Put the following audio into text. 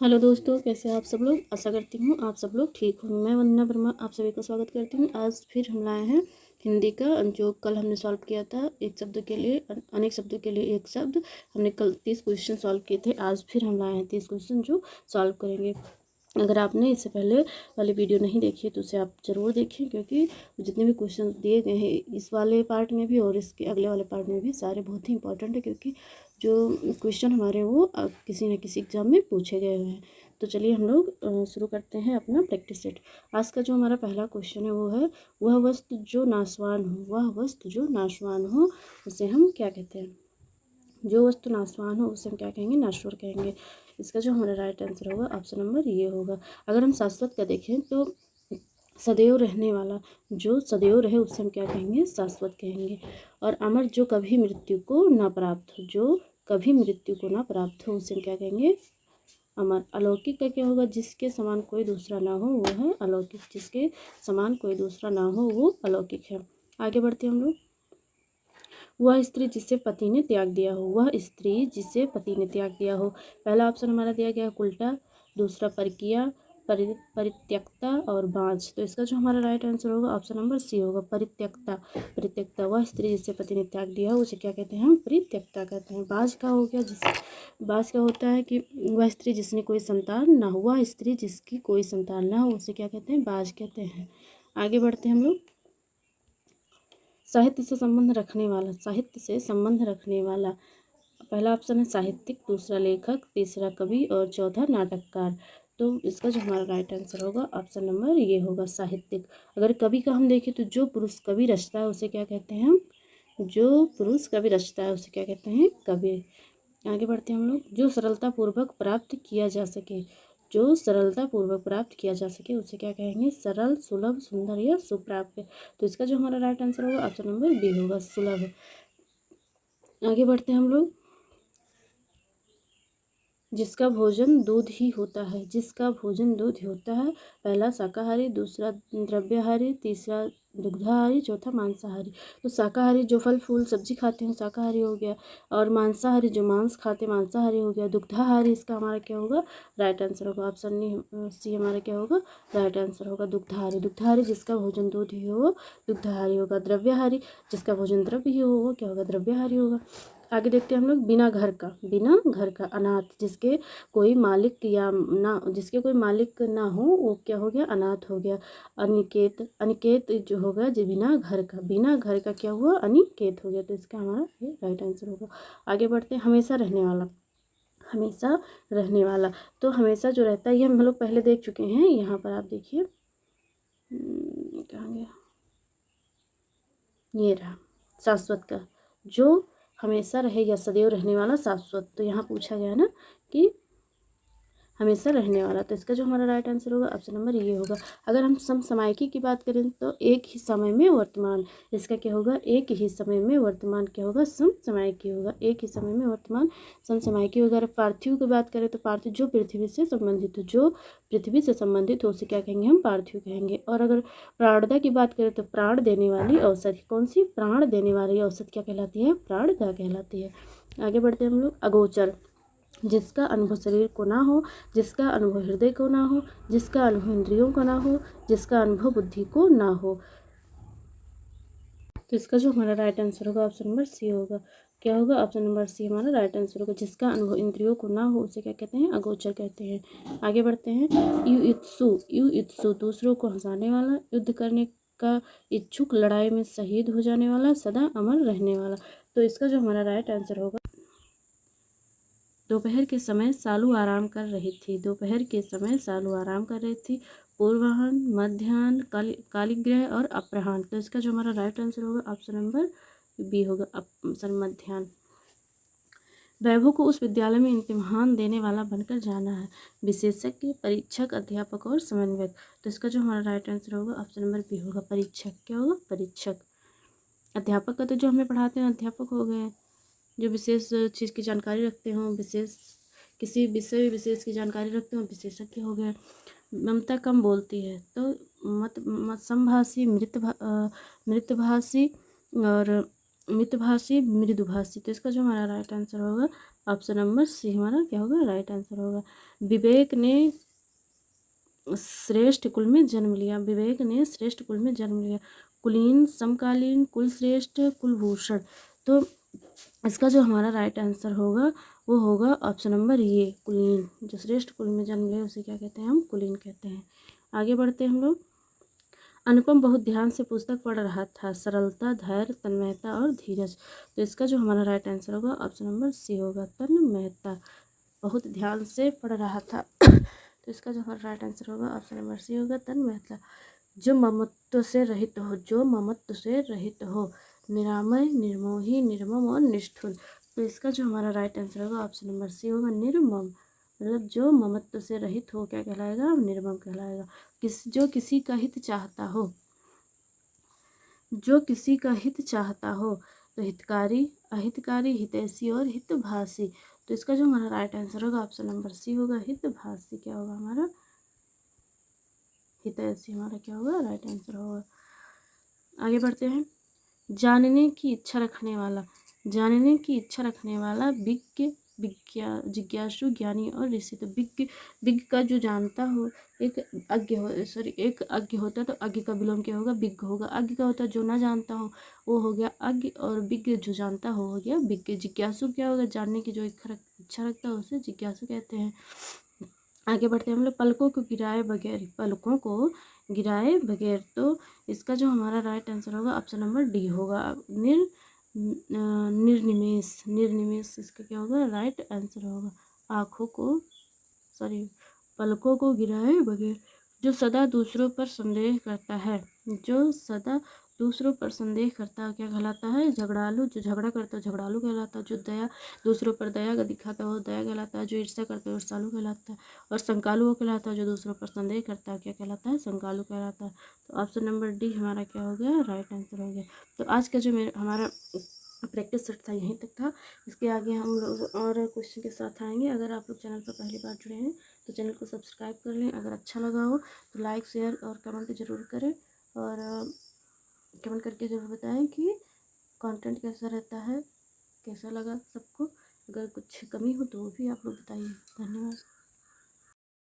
Hello दोस्तों, कैसे हैं आप सब लोग। आशा करती हूँ आप सब लोग ठीक होंगे। मैं वंदना वर्मा आप सभी का स्वागत करती हूँ। आज फिर हम लाए हैं हिंदी का, जो कल हमने सॉल्व किया था एक शब्द के लिए अनेक शब्दों के लिए एक शब्द। हमने कल 30 क्वेश्चन सॉल्व किए थे। आज फिर हम लाए हैं 30 क्वेश्चन जो सॉल्व करेंगे। अगर आपने इससे पहले वाली वीडियो नहीं देखी तो उसे आप ज़रूर देखें, क्योंकि जितने भी क्वेश्चन दिए गए हैं इस वाले पार्ट में भी और इसके अगले वाले पार्ट में भी सारे बहुत ही इंपॉर्टेंट है, क्योंकि जो क्वेश्चन हमारे वो किसी न किसी एग्जाम में पूछे गए हुए हैं। तो चलिए हम लोग शुरू करते हैं अपना प्रैक्टिस सेट। आज का जो हमारा पहला क्वेश्चन है वो है, वह वस्तु जो नाशवान हो, वह वस्तु जो नाशवान हो उसे हम क्या कहते हैं। जो वस्तु नाशवान हो उसे हम क्या कहेंगे, नश्वर कहेंगे। इसका जो हमारा राइट आंसर होगा ऑप्शन नंबर ये होगा। अगर हम शाश्वत का देखें तो सदैव रहने वाला, जो सदैव रहे उसे हम क्या कहेंगे, शाश्वत कहेंगे। और अमर, जो कभी मृत्यु को ना प्राप्त हो, जो कभी मृत्यु को ना प्राप्त हो उसे हम क्या कहेंगे, अमर। अलौकिक का क्या होगा, जिसके समान कोई दूसरा ना हो वो है अलौकिक, जिसके समान कोई दूसरा ना हो वो अलौकिक है। आगे बढ़ते हैं हम लोग। वह स्त्री जिसे पति ने त्याग दिया हो, वह स्त्री जिसे पति ने त्याग दिया हो। पहला ऑप्शन हमारा दिया गया उल्टा, दूसरा परकिया, परित्यक्ता और बाँझ। तो इसका जो हमारा राइट आंसर होगा ऑप्शन नंबर सी होगा, परित्यक्ता। परित्यक्ता, वह स्त्री जिसे पति ने त्याग दिया हो उसे क्या कहते हैं, हम परित्यक्ता कहते हैं। बाँझ का हो गया, बाँझ का होता है कि वह स्त्री जिसने कोई संतान ना हो, वह स्त्री जिसकी कोई संतान ना हो उसे क्या कहते हैं, बाँझ कहते हैं। आगे बढ़ते हैं हम लोग। साहित्य से संबंध रखने वाला, साहित्य से संबंध रखने वाला। पहला ऑप्शन है साहित्यिक, दूसरा लेखक, तीसरा कवि और चौथा नाटककार। तो इसका जो हमारा राइट आंसर होगा ऑप्शन नंबर ये होगा, साहित्यिक। अगर कवि का हम देखें तो जो पुरुष कवि रचता है उसे क्या कहते हैं हम, जो पुरुष कवि रचता है उसे क्या कहते हैं, कवि। आगे बढ़ते हैं हम लोग। जो सरलतापूर्वक प्राप्त किया जा सके, जो सरलतापूर्वक प्राप्त किया जा सके उसे क्या कहेंगे, सरल, सुलभ, सुंदर या सुप्राप्य। तो इसका जो हमारा राइट आंसर होगा ऑप्शन नंबर बी होगा, सुलभ। आगे बढ़ते हैं हम लोग। जिसका भोजन दूध ही होता है, जिसका भोजन दूध ही होता है। पहला शाकाहारी, दूसरा द्रव्याहारी, तीसरा दुग्धाहारी, चौथा मांसाहारी। तो शाकाहारी जो फल फूल सब्जी खाते हैं शाकाहारी हो गया, और मांसाहारी जो मांस खाते मांसाहारी हो गया। दुग्धाहारी इसका हमारा क्या होगा, राइट आंसर होगा ऑप्शन सी हमारा क्या होगा, राइट आंसर होगा दुग्धाहारी। दुग्धाहारी जिसका भोजन दूध ही हो दुग्धाहारी होगा। द्रव्याहारी जिसका भोजन द्रव्य ही हो वो क्या होगा, द्रव्याहारी होगा। आगे देखते हैं हम लोग। बिना घर का, बिना घर का। अनाथ, जिसके कोई मालिक या ना, जिसके कोई मालिक ना हो वो क्या हो गया, अनाथ हो गया। अनिकेत, अनिकेत जो होगा जो बिना घर का, बिना घर का क्या हुआ, अनिकेत हो गया। तो इसका हमारा ये राइट आंसर होगा। आगे बढ़ते हैं। हमेशा रहने वाला, हमेशा रहने वाला। तो हमेशा जो रहता है ये हम लोग पहले देख चुके हैं। यहाँ पर आप देखिए कहाँ गया, ये रहा शाश्वत का, जो हमेशा रहे या सदैव रहने वाला शाश्वत। तो यहाँ पूछा गया ना कि हमेशा रहने वाला, तो इसका जो हमारा राइट आंसर होगा ऑप्शन नंबर ये होगा। अगर हम समसामयिकी की बात करें तो एक ही समय में वर्तमान, इसका क्या होगा, एक ही समय में वर्तमान क्या होगा, समसामयिकी होगा। एक ही समय में वर्तमान समसामयिकी होगा। अगर पार्थिव की बात करें तो पार्थिव जो पृथ्वी से संबंधित हो, जो पृथ्वी से संबंधित हो उसे क्या कहेंगे, हम पार्थिव कहेंगे। और अगर प्राणदा की बात करें तो प्राण देने वाली औषधि, कौन सी, प्राण देने वाली औषधि क्या कहलाती है, प्राणदा कहलाती है। आगे बढ़ते हैं हम लोग। अगोचर, जिसका अनुभव शरीर को ना हो, जिसका अनुभव हृदय को ना हो, जिसका अनुभव इंद्रियों को ना हो, जिसका अनुभव बुद्धि को ना हो। तो इसका जो हमारा राइट आंसर होगा ऑप्शन नंबर सी होगा। क्या होगा, ऑप्शन नंबर सी हमारा राइट आंसर होगा। जिसका अनुभव इंद्रियों को ना हो उसे क्या कहते हैं, अगोचर कहते हैं। आगे बढ़ते हैं। युत्सु, युत्सु दूसरों को हंसाने वाला, युद्ध करने का इच्छुक, लड़ाई में शहीद हो जाने वाला, सदा अमर रहने वाला। तो इसका जो हमारा राइट आंसर होगा, दोपहर के समय सालू आराम कर रही थी, दोपहर के समय सालू आराम कर रही थी। पूर्वाह्न, मध्याह्न, कालीग्रह और अपराह्न। तो इसका जो हमारा राइट आंसर होगा ऑप्शन नंबर बी होगा, ऑप्शन मध्याह्न। वैभव को उस विद्यालय में इम्तिहान देने वाला बनकर जाना है। विशेषज्ञ, परीक्षक, अध्यापक और समन्वयक। तो इसका जो हमारा राइट आंसर होगा ऑप्शन नंबर बी होगा, परीक्षक। क्या होगा, परीक्षक। अध्यापक का तो जो हमें पढ़ाते हैं अध्यापक हो गए, जो विशेष चीज़ की जानकारी रखते हों, विशेष किसी विषय विशेष की जानकारी रखते हों, विशेषज्ञ हो गए। ममता कम बोलती है तो समभाषी, मृतभाषी और मितभाषी, मृदुभाषी। तो इसका जो हमारा राइट आंसर होगा ऑप्शन नंबर सी हमारा क्या होगा, राइट आंसर होगा। विवेक ने श्रेष्ठ कुल में जन्म लिया, विवेक ने श्रेष्ठ कुल में जन्म लिया। कुलीन, समकालीन, कुलश्रेष्ठ, कुलभूषण। तो इसका जो हमारा राइट आंसर होगा वो होगा ऑप्शन नंबर ये, कुलीन। जो श्रेष्ठ कुल में जन्म लिया उसे क्या कहते हैं, हम कुलीन कहते हैं। आगे बढ़ते हैं हम लोग। अनुपम बहुत ध्यान से पुस्तक पढ़ रहा था, सरलता, धैर्य, तन्मयता और धीरज। तो इसका जो हमारा राइट आंसर होगा ऑप्शन नंबर सी होगा, तन्मयता। बहुत ध्यान से पढ़ रहा था तो इसका जो हमारा राइट आंसर होगा ऑप्शन नंबर सी होगा, तन्मयता। जो ममत्व से रहित हो, जो ममत्व से रहित हो, निरामय, निर्मोही, निर्मम और निष्ठुर। तो इसका जो हमारा राइट आंसर होगा ऑप्शन नंबर सी होगा, निर्मम। मतलब जो ममत्व से रहित हो क्या कहलाएगा, निर्मम कहलाएगा। जो किसी का हित चाहता हो, जो किसी का हित चाहता हो, तो हितकारी, अहितकारी, हितैषी और हितभाषी। तो इसका जो हमारा राइट आंसर होगा ऑप्शन नंबर सी होगा, हितभाषी। क्या होगा हमारा, हितैषी हमारा क्या होगा, राइट आंसर होगा। आगे बढ़ते हैं। जानने की इच्छा रखने वाला, जानने की इच्छा रखने वाला, विज्ञ, जिज्ञासु, ज्ञानी और ऋषि। तो विज्ञ का जो जानता हो, एक अज्ञ हो, सॉरी एक अज्ञ होता है तो अज्ञ का विलोम क्या होगा, विज्ञ होगा। अज्ञ का होता है जो ना जानता हो, वो हो गया अज्ञ, और विज्ञ जो जानता हो गया विज्ञ। जिज्ञासु क्या होगा, जानने की जो इच्छा रखता है उसे जिज्ञासु कहते हैं। आगे बढ़ते हैं हम लोग। पलकों को गिराए बगैर, पलकों को गिराए बगैर। तो इसका जो हमारा राइट आंसर होगा ऑप्शन नंबर डी होगा, निर्निमेष, निर्निमेष इसका क्या होगा, राइट आंसर होगा। आँखों को, सॉरी पलकों को गिराए बगैर। जो सदा दूसरों पर संदेह करता है, जो सदा दूसरों पर संदेह करता है क्या कहलाता है, झगड़ालू। जो झगड़ा करता है झगड़ालू कहलाता है। जो दया, दूसरों पर दया का दिखाता है वो दया कहलाता है। जो ईर्ष्या करता है ईर्ष्यालु कहलाता है। और संकालु वो कहलाता है जो दूसरों पर संदेह करता है क्या कहलाता है, संकालु कहलाता है। तो ऑप्शन नंबर डी हमारा क्या हो गया, राइट आंसर हो गया। तो आज का जो हमारा प्रैक्टिस सेट था यहीं तक था। इसके आगे हम लोग और क्वेश्चन के साथ आएंगे। अगर आप लोग चैनल पर पहली बार जुड़े हैं तो चैनल को सब्सक्राइब कर लें। अगर अच्छा लगा हो तो लाइक, शेयर और कमेंट ज़रूर करें। और कमेंट करके ज़रूर बताएं कि कंटेंट कैसा रहता है, कैसा लगा सबको। अगर कुछ कमी हो तो वो भी आप लोग बताइए। धन्यवाद।